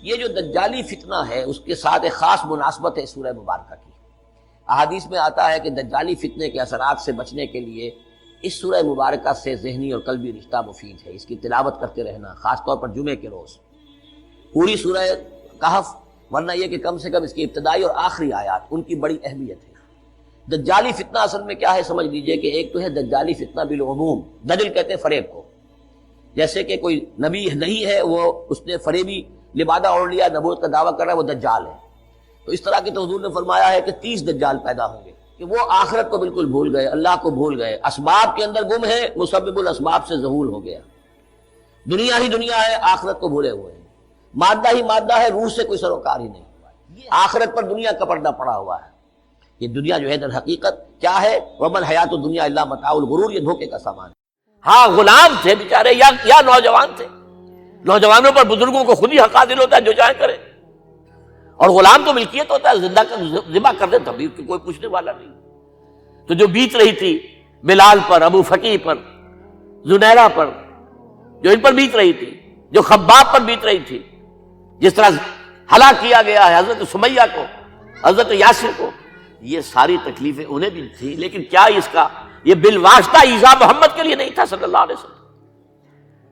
یہ جو دجالی فتنہ ہے اس کے ساتھ ایک خاص مناسبت ہے سورہ مبارکہ کی۔ احادیث میں آتا ہے کہ دجالی فتنے کے اثرات سے بچنے کے لیے اس سورہ مبارکہ سے ذہنی اور قلبی رشتہ مفید ہے، اس کی تلاوت کرتے رہنا، خاص طور پر جمعے کے روز پوری سورہ کہف، ورنہ یہ کہ کم سے کم اس کی ابتدائی اور آخری آیات ان کی بڑی اہمیت ہے۔ دجالی فتنہ اصل میں کیا ہے سمجھ لیجئے کہ ایک تو ہے دجالی فتنہ بالعموم، دجل کہتے ہیں فریب کو، جیسے کہ کوئی نبی نہیں ہے، وہ اس نے فریبی لبادہ اوڑھ لیا، نبوت کا دعویٰ کر رہا ہے، وہ دجال ہے۔ تو اس طرح کی تو حضور نے فرمایا ہے کہ 30 دجال پیدا ہوں گے کہ وہ آخرت کو بالکل بھول گئے، اللہ کو بھول گئے، اسباب کے اندر گم ہے، مسبب الاسباب سے ظہور ہو گیا، دنیا ہی دنیا ہے، آخرت کو بھولے ہوئے ہیں، مادہ ہی مادہ ہے، روح سے کوئی سروکار ہی نہیں ہوا، آخرت پر دنیا کا پردہ پڑا ہوا ہے۔ یہ دنیا جو ہے در حقیقت کیا ہے؟ وَمَا الْحَيَاةُ الدُّنْيَا إِلَّا مَتَاعُ الْغُرُورِ، یہ دھوکے کا سامان ہے۔ ہاں غلام تھے بیچارے یا نوجوان تھے، نوجوانوں پر بزرگوں کو خود ہی حق حاصل ہوتا ہے جو چاہے کرے، اور غلام تو ملکیت ہوتا ہے، زندہ ذبح کر دے تبھی کوئی پوچھنے والا نہیں۔ تو جو بیت رہی تھی بلال پر، ابو فقیہ پر، زنیرہ پر، جو ان پر بیت رہی تھی، جو خباب پر بیت رہی تھی، جس طرح ہلاک کیا گیا ہے حضرت سمیہ کو، حضرت یاسر کو، یہ ساری تکلیفیں انہیں بھی تھی، لیکن کیا اس کا یہ بالواسطہ ایذا محمد کے لیے نہیں تھا صلی اللہ علیہ وسلم،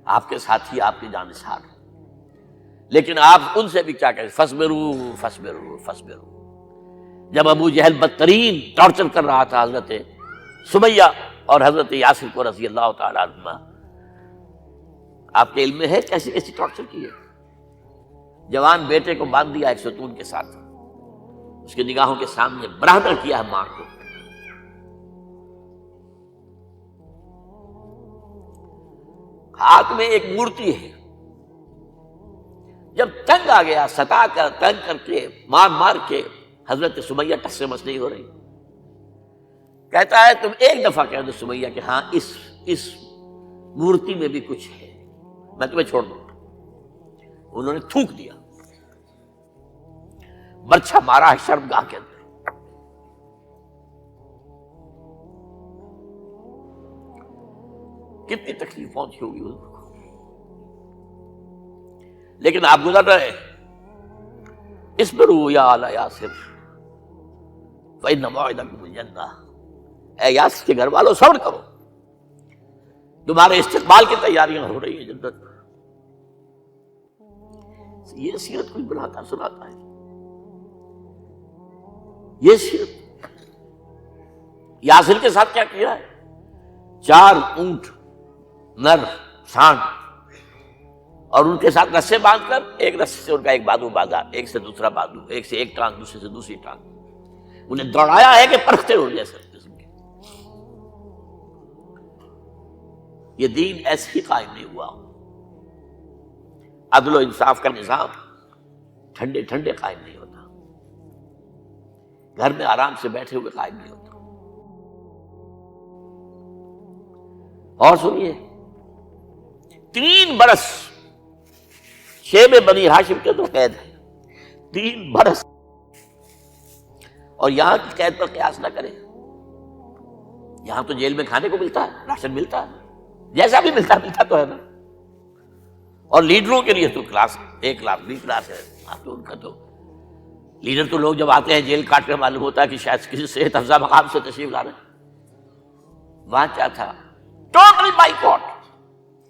آپ کے ساتھی، آپ کی جانثار، لیکن آپ ان سے بھی کیا کہیں، فصبروا فصبروا فصبروا۔ جب ابو جہل بدترین ٹارچر کر رہا تھا حضرت سمیہ اور حضرت یاسر کو رضی اللہ تعالیٰ عنہما، آپ کے علم میں ہے کیسی کیسی ٹارچر کی ہے؟ جوان بیٹے کو باندھ دیا ایک ستون کے ساتھ، اس کی نگاہوں کے سامنے برہنہ کیا ہے ماں کو، ہاتھ میں ایک مورتی ہے، جب تنگ آ گیا، ستا کر تنگ کر کے مار مار کے حضرت سمیہ ٹس سے مس نہیں ہو رہی، کہتا ہے تم ایک دفعہ کہہ دو سمیہ کہ ہاں اس مورتی میں بھی کچھ ہے، میں تمہیں چھوڑ دوں۔ انہوں نے تھوک دیا، برچھا مارا ہے شرمگاہ کے اندر۔ کتنی تکلیف پہنچی ہوگی حضور کو، لیکن آپ گزر رہے، اصبروا یا آل یاسر فإن موعدکم الجنہ، اے یاسر کے گھر والوں صبر کرو، تمہارے استقبال کی تیاریاں ہو رہی ہیں جنت میں۔ یہ سیرت کوئی بلاتا سناتا ہے، یہ سیرت یاسر کے ساتھ کیا کیا ہے؟ 4 اونٹ نر سانڈ، اور ان کے ساتھ رسے باندھ کر ایک رسے سے ان کا ایک بازو باندھا، ایک سے دوسرا بازو، ایک سے ایک ٹانگ، دوسرے سے دوسری ٹانگ، انہیں دوڑایا ہے کہ پرکھتے ہو جیسے قسم کے۔ یہ دین ایسے ہی قائم نہیں ہوا، عدل و انصاف کا نظام ٹھنڈے ٹھنڈے قائم نہیں ہوتا، گھر میں آرام سے بیٹھے ہوئے قائم نہیں ہوتا۔ اور سنیے، 3 برس شیب بنی ہاشم کے تو قید ہے، 3 برس، اور یہاں کی قید پر قیاس نہ کریں، یہاں تو جیل میں کھانے کو ملتا ہے، راشن ملتا ہے، جیسا بھی ملتا تو ہے نا، اور لیڈروں کے لیے تو class A class B class ہے، آپ تو ان کا تو لیڈر تو لوگ جب آتے ہیں جیل کاٹ کر معلوم ہوتا ہے کہ شاید کسی صحت افزا مقام سے تشریف لا رہے ہیں۔ وہاں کیا تھا؟ ٹوٹل بائیکاٹ،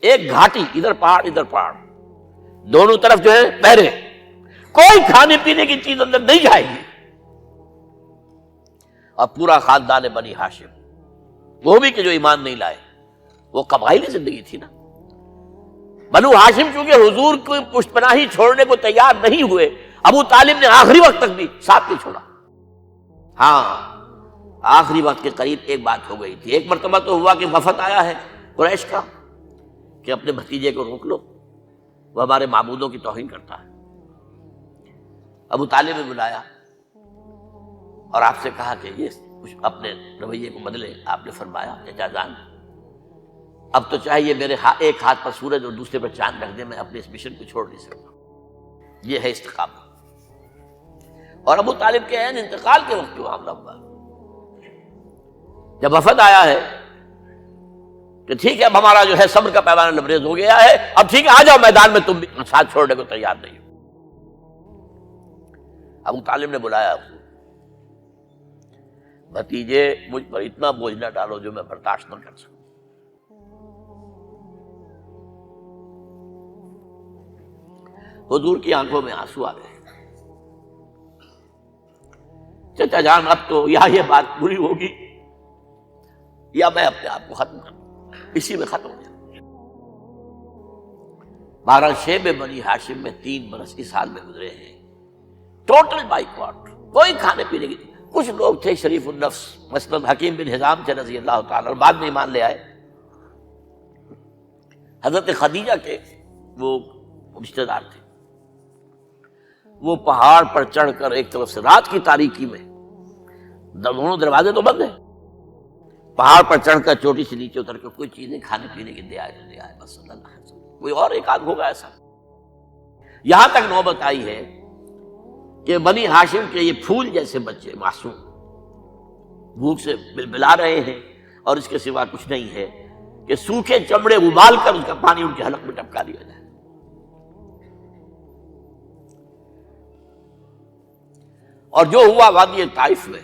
ایک گھاٹی، ادھر پہاڑ ادھر پہاڑ، دونوں طرف جو ہے پہرے، کوئی کھانے پینے کی چیز اندر نہیں جائے گی، اور پورا خاندان بنی ہاشم، وہ بھی کہ جو ایمان نہیں لائے، وہ قبائلی زندگی تھی نا۔ بنو ہاشم چونکہ حضور کو پشت پناہی چھوڑنے کو تیار نہیں ہوئے، ابو طالب نے آخری وقت تک بھی ساتھ نہیں چھوڑا۔ ہاں آخری وقت کے قریب ایک بات ہو گئی تھی، ایک مرتبہ تو ہوا کہ وفد آیا ہے قریش کا کہ اپنے بھتیجے کو روک لو، وہ ہمارے معبودوں کی توہین کرتا ہے۔ ابو طالب نے بلایا اور آپ سے کہا کہ یہ کچھ اپنے رویے کو بدلے۔ آپ نے فرمایا چچا جان، اب تو چاہیے میرے ایک ہاتھ پر سورج اور دوسرے پر چاند رکھ دے، میں اپنے اس مشن کو چھوڑ نہیں سکتا۔ یہ ہے استقامت۔ اور ابو طالب کے عین انتقال کے وقت جو معاملہ ہوا، جب وفد آیا ہے کہ ٹھیک ہے اب ہمارا جو ہے صبر کا پیمانہ لبریز ہو گیا ہے، اب ٹھیک ہے آ جاؤ میدان میں، تم بھی ساتھ چھوڑنے کو تیار نہیں ہو۔ ابو طالب نے بلایا اس کو، بھتیجے مجھ پر اتنا بوجھ نہ ڈالو جو میں برداشت نہ کر سکوں۔ حضور کی آنکھوں میں آنسو آ گئے۔ چچا جان اب تو یا یہ بات پوری ہوگی یا میں اپنے آپ کو ختم کر دوں، اسی میں ختم ہو جائے۔ 12 شیب بنی ہاشم میں 3 برس اس حال میں گزرے ہیں، ٹوٹل بائیکاٹ، کوئی کھانے پینے کی۔ کچھ لوگ تھے شریف النفس، مثلاً حکیم بن حزام تھے رضی اللہ تعالیٰ، بعد میں ایمان لے آئے۔ حضرت خدیجہ کے وہ رشتے دار تھے، وہ پہاڑ پر چڑھ کر ایک طرف سے رات کی تاریکی میں، دونوں دروازے تو بند ہیں، پہاڑ پر چڑھ کر چوٹی سے نیچے اتر کر کوئی چیزیں کھانے پینے کی دے آئے بس اللہ، کوئی اور ایک آدھ ہوگا ایسا۔ یہاں تک نوبت آئی ہے کہ بنی ہاشم کے یہ پھول جیسے بچے معصوم بھوک سے بلبلا رہے ہیں، اور اس کے سوا کچھ نہیں ہے کہ سوکھے چمڑے ابال کر اس کا پانی ان کے حلق میں ٹپکا دیا جائے۔ اور جو ہوا وادی طائف میں،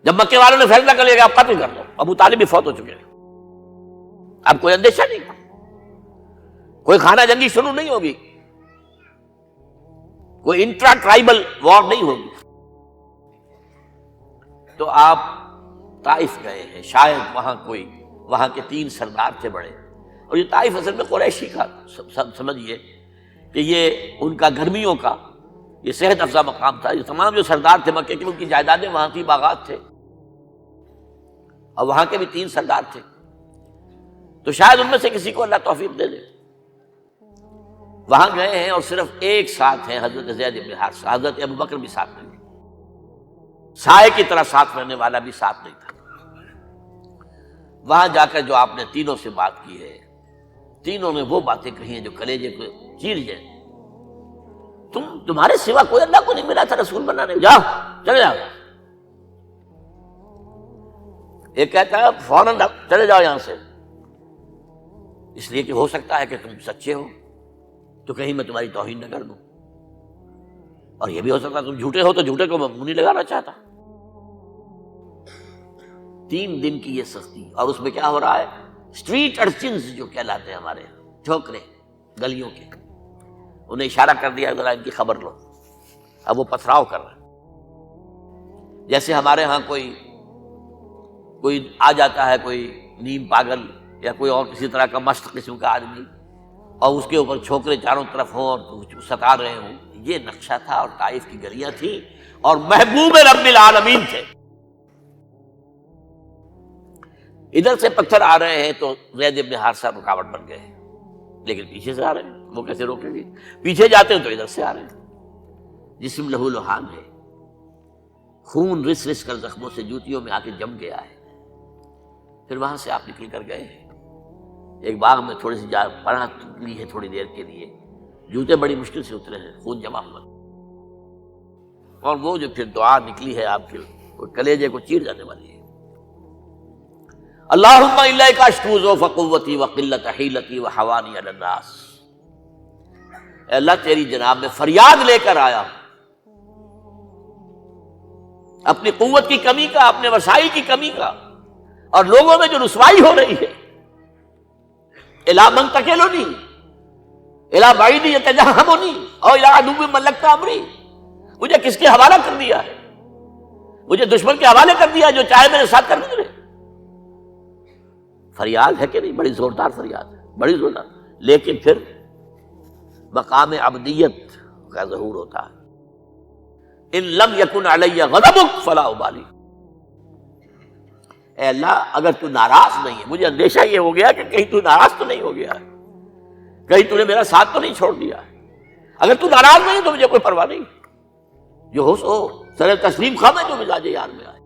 جب مکے والوں نے فیصلہ کر لیا کہ آپ قتل کر دو، ابو طالب بھی فوت ہو چکے ہیں، اب کوئی اندیشہ نہیں، کوئی خانہ جنگی شروع نہیں ہوگی، کوئی انٹرا ٹرائبل وار نہیں ہوگی، تو آپ طائف گئے ہیں۔ شاید وہاں کے 3 سردار تھے بڑے، اور یہ طائف اصل میں قریشی کا سمجھیے کہ یہ ان کا گرمیوں کا یہ صحت افزا مقام تھا۔ یہ تمام جو سردار تھے مکے کے، ان کی جائیدادیں وہاں کی، باغات تھے، اور وہاں کے بھی 3 سردار تھے، تو شاید ان میں سے کسی کو اللہ توفیق دے دے۔ وہاں گئے ہیں اور صرف ایک ساتھ ہیں، حضرت زید بن حارثہ، حضرت ابوبکر بھی ساتھ نہیں، سائے کی طرح ساتھ رہنے والا بھی ساتھ نہیں تھا۔ وہاں جا کر جو آپ نے تینوں سے بات کی ہے، تینوں نے وہ باتیں کہی ہیں جو کلیجے کو چیر جائیں۔ تمہارے سوا کوئی اللہ کو نہیں ملا تھا رسول بنانے، جاؤ چلے جاؤ۔ ایک کہتا ہے فوراً چلے جاؤ یہاں سے، اس لیے کہ ہو سکتا ہے کہ تم سچے ہو تو کہیں میں تمہاری توہین نہ کر دوں، اور یہ بھی ہو سکتا ہے تم جھوٹے ہو تو جھوٹے کو میں منہ نہیں لگانا چاہتا۔ 3 دن کی یہ سختی، اور اس میں کیا ہو رہا ہے، اسٹریٹ ارچنز جو کہلاتے ہیں ہمارے ٹھوکرے گلیوں کے، انہیں اشارہ کر دیا ذرا ان کی خبر لو، اب وہ پتھراؤ کر رہے ہیں۔ جیسے ہمارے ہاں کوئی آ جاتا ہے، کوئی نیم پاگل یا کوئی اور کسی طرح کا مست قسم کا آدمی، اور اس کے اوپر چھوکرے چاروں طرف ہوں اور ستا رہے ہوں، یہ نقشہ تھا، اور طائف کی گلیاں تھیں، اور محبوب رب العالمین تھے۔ ادھر سے پتھر آ رہے ہیں تو زید بن حارثہ رکاوٹ بن گئے، لیکن پیچھے سے آ رہے ہیں، وہ کیسے روکیں گے؟ پیچھے جاتے ہیں تو ادھر سے آ رہے ہیں۔ جسم لہو لہان ہے، خون رس رس کر زخموں سے جوتیوں میں آ کے جم گیا ہے۔ پھر وہاں سے آپ نکل کر گئے ہیں، ایک باغ میں تھوڑی سی پناہ لی ہے تھوڑی دیر کے لیے، جوتے بڑی مشکل سے اترے ہیں، خون جمع ہوا، اور وہ جو پھر دعا نکلی ہے آپ کے، وہ کلیجے کو چیر جانے والی ہے۔ اللہم الیک اشکو ضعف قوتی وقلت حیلتی وحوانی علی الناس، اے اللہ تیری جناب میں فریاد لے کر آیا ہوں، اپنی قوت کی کمی کا، اپنے وسائل کی کمی کا، اور لوگوں میں جو رسوائی ہو رہی ہے، الا من تکلنی الا بعید یتجہمنی او الا عدو ملکت امری، مجھے کس کے حوالہ کر دیا ہے، مجھے دشمن کے حوالے کر دیا جو چاہے میرے ساتھ کر گزرے۔ فریاد ہے کہ نہیں؟ بڑی زوردار فریاد ہے، بڑی زوردار، لیکن پھر مقام عبدیت کا ظہور ہوتا ہے۔ ان لم یکن علی غضبک فلا ابالی، اے اللہ اگر تو ناراض نہیں ہے، مجھے اندیشہ یہ ہو گیا کہ کہیں تو ناراض تو نہیں ہو گیا ہے، کہیں تو نے میرا ساتھ تو نہیں چھوڑ دیا ہے، اگر تو ناراض نہیں تو مجھے کوئی پرواہ نہیں، جو ہو سو سر تسلیم خم ہے جو مزاج یار میں آئے۔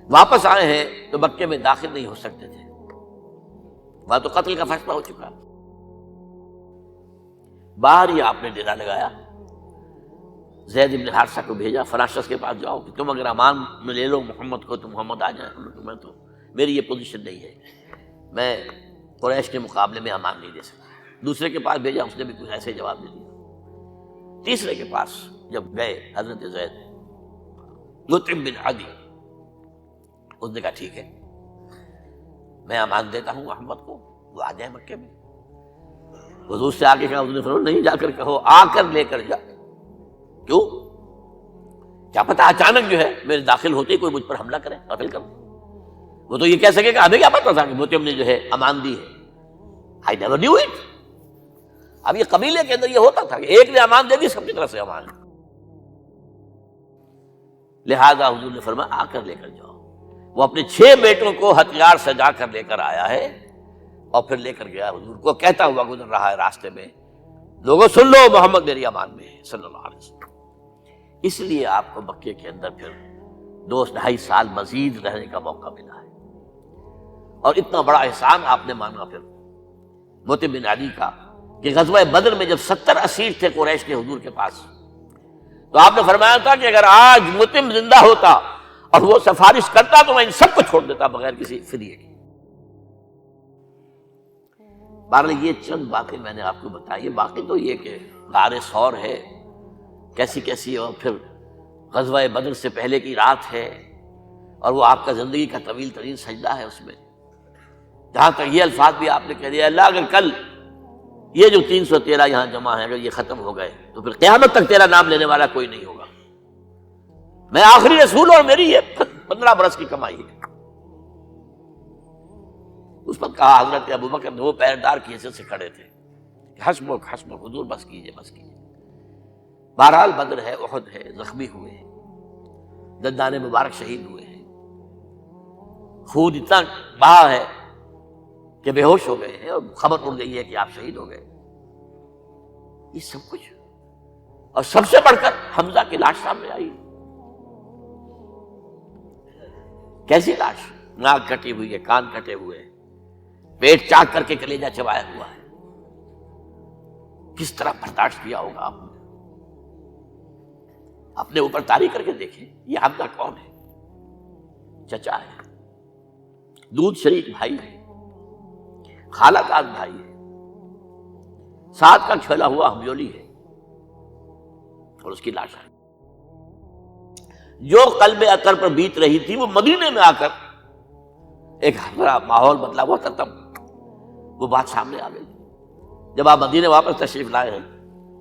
واپس آئے ہیں تو مکے میں داخل نہیں ہو سکتے تھے، وہاں تو قتل کا فیصلہ ہو چکا، باہر ہی آپ نے ڈیرا لگایا، زید بن حارثہ کو بھیجا، فلاں شخص کے پاس جاؤ کہ تم اگر امان میں لے لو محمد کو تو محمد آ جائے، میں تو میری یہ پوزیشن نہیں ہے، میں قریش کے مقابلے میں امان نہیں دے سکتا۔ دوسرے کے پاس بھیجا، اس نے بھی کچھ ایسے جواب دے دیا۔ تیسرے کے پاس جب گئے حضرت زید مطعم بن عدی، اس نے کہا ٹھیک ہے میں امان دیتا ہوں محمد کو، وہ آ جائے مکے میں۔ حضور سے آگے کہا، حضور نے فرمایا نہیں جا کر کہو، آ کر لے کر جا۔ کیوں؟ کیا پتا اچانک جو ہے میرے داخل ہوتے ہی کوئی مجھ پر حملہ کرے، قتل کر۔ وہ تو یہ کہہ سکے کہ ہمیں کیا پتا تھا کہ مطعم نے جو ہے امان دی ہے، I never knew it۔ اب یہ قبیلے کے اندر یہ ہوتا تھا کہ ایک نے امان دے دی، سب کی طرف سے امان۔ لہذا حضور نے فرمایا آ کر لے کر جاؤ۔ وہ اپنے 6 بیٹوں کو ہتھیار سجا کر لے کر آیا ہے اور پھر لے کر گیا حضور کو، کہتا ہوا گزر رہا ہے راستے میں، لوگوں سن لو محمد میری امان میں ہے صلی اللہ علیہ وسلم۔ اس لیے آپ کو مکے کے اندر پھر 2-2.5 سال مزید رہنے کا موقع ملا ہے، اور اتنا بڑا احسان آپ نے مانا پھر مطعم بن عدی کا کہ غزوہ بدر میں جب 70 اسیر تھے قریش کے حضور کے پاس، تو آپ نے فرمایا تھا کہ اگر آج مطعم زندہ ہوتا اور وہ سفارش کرتا تو میں ان سب کو چھوڑ دیتا بغیر کسی فدیے کے۔ بہرحال یہ چند باتیں میں نے آپ کو بتائی، باقی تو یہ کہ غار ثور ہے کیسی کیسی، اور پھر غزوہ بدر سے پہلے کی رات ہے، اور وہ آپ کا زندگی کا طویل ترین سجدہ ہے۔ اس میں جہاں تک یہ الفاظ بھی آپ نے کہہ دیا، اللہ اگر کل یہ جو 313 یہاں جمع ہیں اگر یہ ختم ہو گئے تو پھر قیامت تک تیرا نام لینے والا کوئی نہیں ہوگا، میں آخری رسول اور میری یہ 15 برس کی کمائی ہے۔ اس پر کہا حضرت ابوبکر وہ پہردار کی حیثیت سے کھڑے تھے، حسبک حسبک حضور بس کیجئے بس کیجئے۔ بہرحال بدر ہے، احد ہے، زخمی ہوئے ہیں، دندان مبارک شہید ہوئے ہیں، خون اتنا بہا ہے کہ بے ہوش ہو گئے ہیں، اور خبر اڑ گئی ہے کہ آپ شہید ہو گئے۔ یہ سب کچھ، اور سب سے بڑھ کر حمزہ کی لاش سامنے آئی۔ کیسی لاش؟ ناک کٹی ہوئی ہے، کان کٹے ہوئے ہیں، پیٹ چاک کر کے کلیجہ چبایا ہوا ہے۔ کس طرح برداشت کیا ہوگا آپ نے؟ اپنے اوپر طاری کر کے دیکھیں، یہ حمزہ کون ہے؟ چچا ہے، دودھ شریک بھائی ہے، خالہ داد بھائی ہے، ساتھ کا کھیلا ہوا ہمجولی ہے، اور اس کی لاش ہے۔ جو قلب اطہر پر بیت رہی تھی وہ مدینے میں آ کر ایک بڑا ماحول بدلا ہوا تھا، تب وہ بات سامنے آ گئی۔ جب آپ مدینے واپس تشریف لائے ہیں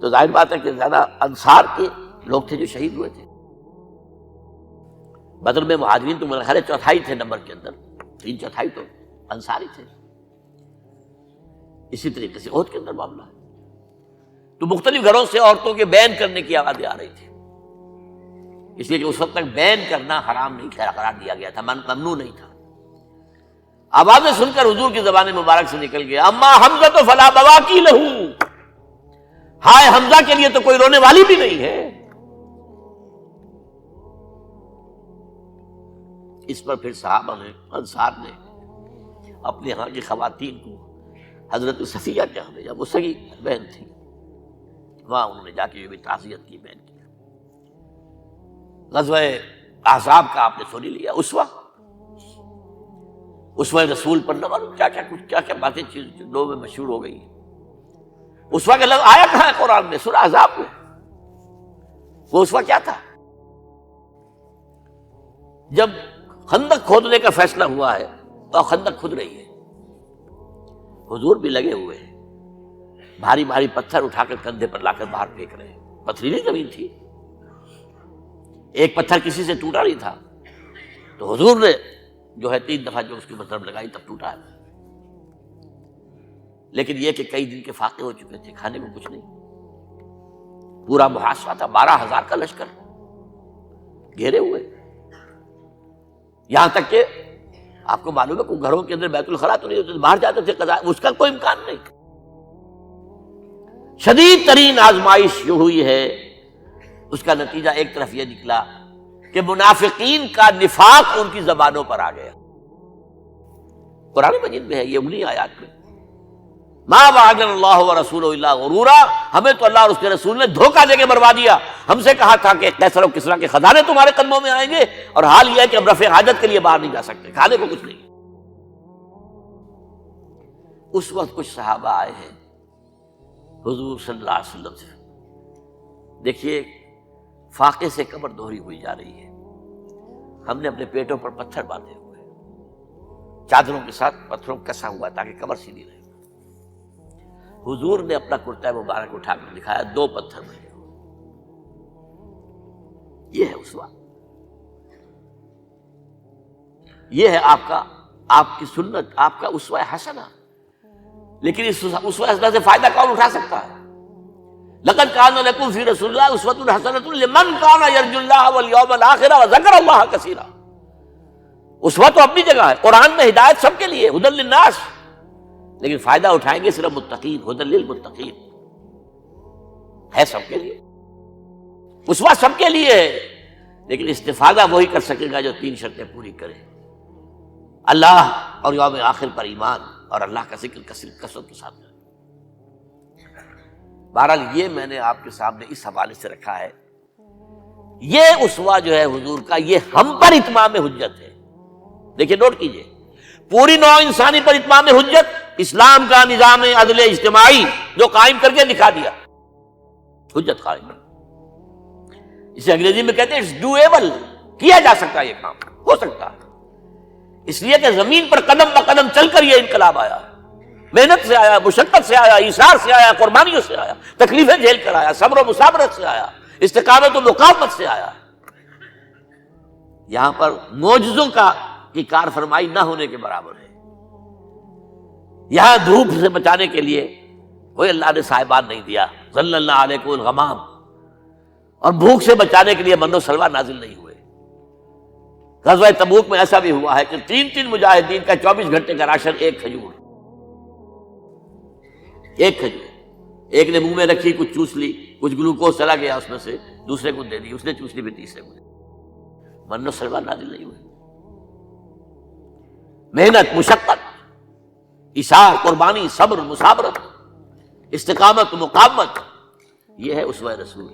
تو ظاہر بات ہے کہ زیادہ انصار کے لوگ تھے جو شہید ہوئے تھے۔ بدر میں مہاجرین تو میرا خیال ہے 4تھائی تھے نمبر کے اندر، 3/4 تو انصاری تھے۔ اسی طریقے سے احد کے اندر معاملہ ہے، تو مختلف گھروں سے عورتوں کے بین کرنے کی آوازیں آ رہی تھی، اس لیے کہ اس وقت تک بین کرنا حرام نہیں قرار دیا گیا تھا، ممنوع نہیں تھا۔ آوازیں سن کر حضور کی زبان مبارک سے نکل گیا، اما حمزہ تو فلا بواکی لہو، ہائے حمزہ کے لیے تو کوئی رونے والی بھی نہیں ہے۔ اس پر پھر صحابہ نے، انصار نے اپنے ہاں کی خواتین کو حضرت صفیہ کے ہاں بھیجا، وہ سگی بہن تھی، وہاں انہوں نے جا کے بھی تعزیت کی، بہن کی۔ غزوہ احزاب کا آپ نے سن لیا، اسوہ رسول پر نہ معلوم کیا کیا باتیں چیز لوگوں میں مشہور ہو گئی۔ اسوہ کا لفظ آیا کہاں ہے قرآن میں؟ سورہ احزاب میں۔ وہ اسوہ کیا تھا؟ جب خندق کھودنے کا فیصلہ ہوا ہے تو خندق کھود رہی ہے، حضور بھی لگے ہوئے ہیں، بھاری بھاری پتھر اٹھا کر کندھے پر لا کر باہر پھینک رہے ہیں، پتھریلی زمین تھی، ایک پتھر کسی سے ٹوٹا نہیں تھا، تو حضور نے جو ہے 3 دفعہ جو اس کی طرف لگائی تب ٹوٹا ہے۔ لیکن یہ کہ کئی دن کے فاقے ہو چکے تھے، کھانے کو کچھ نہیں، پورا محاصرہ تھا، 12,000 کا لشکر گھیرے ہوئے، یہاں تک کہ آپ کو معلوم ہے کہ گھروں کے اندر بیت الخلا تو نہیں ہوتے، باہر جاتے تھے قضاء، اس کا کوئی امکان نہیں۔ شدید ترین آزمائش جو ہوئی ہے اس کا نتیجہ ایک طرف یہ نکلا کہ منافقین کا نفاق ان کی زبانوں پر آ گیا۔ قرآن مجید میں ہے یہ انہی آیات میں، ما وعدنا اللہ ورسولہ الا غرورا، ہمیں تو اللہ اور اس کے رسول نے دھوکہ دے کے بروا دیا، ہم سے کہا تھا کہ کیسر و کسریٰ کے خزانے تمہارے قدموں میں آئیں گے، اور حال یہ ہے کہ ہم رفع حاجت کے لیے باہر نہیں جا سکتے، کھانے کو کچھ نہیں۔ اس وقت کچھ صحابہ آئے ہیں حضور صلی اللہ علیہ وسلم سے، دیکھیے فاقے سے کمر دوہری ہوئی جا رہی ہے، ہم نے اپنے پیٹوں پر پتھر باندھے ہوئے، چادروں کے ساتھ پتھروں کسا ہوا تاکہ کمر سیدھی رہے۔ حضور نے اپنا کرتا مبارک اٹھا کر دکھایا، 2 پتھر میں، یہ ہے اسوہ، یہ ہے آپ کی سنت، آپ کا اسوہ حسنہ۔ لیکن اس اسوہ حسنہ سے فائدہ کون اٹھا سکتا ہے؟ لقد کان لکم فی رسول اللہ اسوۃ حسنۃ لمن کان یرجو اللہ والیوم الآخر وذکر اللہ کثیرا۔ اسوہ تو اپنی جگہ ہے، قرآن میں ہدایت سب کے لیے، ھدی للناس، لیکن فائدہ اٹھائیں گے صرف متقین، ھدی للمتقین، ہے سب کے لیے، اسوہ سب کے لیے ہے، لیکن استفادہ وہی کر سکے گا جو 3 شرطیں پوری کرے، اللہ اور یوم آخر پر ایمان اور اللہ کا ذکر کثرت کے ساتھ۔ بہرحال یہ میں نے آپ کے سامنے اس حوالے سے رکھا ہے، یہ اسوہ جو ہے حضور کا، یہ ہم پر اتمام حجت ہے۔ دیکھیں نوٹ کیجئے، پوری نوع انسانی پر اتمام حجت، اسلام کا نظام عدل اجتماعی جو قائم کر کے دکھا دیا، حجت قائم، اسے انگریزی میں کہتے ہیں اٹس ڈویبل، کیا جا سکتا ہے، یہ کام ہو سکتا ہے، اس لیے کہ زمین پر قدم بہ قدم چل کر یہ انقلاب آیا، محنت سے آیا، مشقت سے آیا، ایثار سے آیا، قربانیوں سے آیا، تکلیفیں جھیل کر آیا، صبر و مصابرت سے آیا، استقامت و مقاومت سے آیا۔ یہاں پر معجزوں کی کار فرمائی نہ ہونے کے برابر ہے۔ یہاں دھوپ سے بچانے کے لیے کوئی اللہ نے صاحبان نہیں دیا، ظل اللہ علیکم الغمام، اور بھوک سے بچانے کے لیے من و سلوہ نازل نہیں ہوئے۔ غزوہ تبوک میں ایسا بھی ہوا ہے کہ 3 مجاہدین کا 24 گھنٹے کا راشن ایک کھجور، ایک نے منہ میں رکھی، کچھ چوس لی، کچھ گلوکوز چلا گیا اس میں سے، دوسرے کو دے دی، اس نے چوس لی، بھی تیسرے کو دے دی، من و سلوہ نازل نہیں ہوئے۔ محنت، مشقت، ایثار، قربانی، صبر، مصابرت، استقامت، مقاومت، یہ ہے اسوہ رسول۔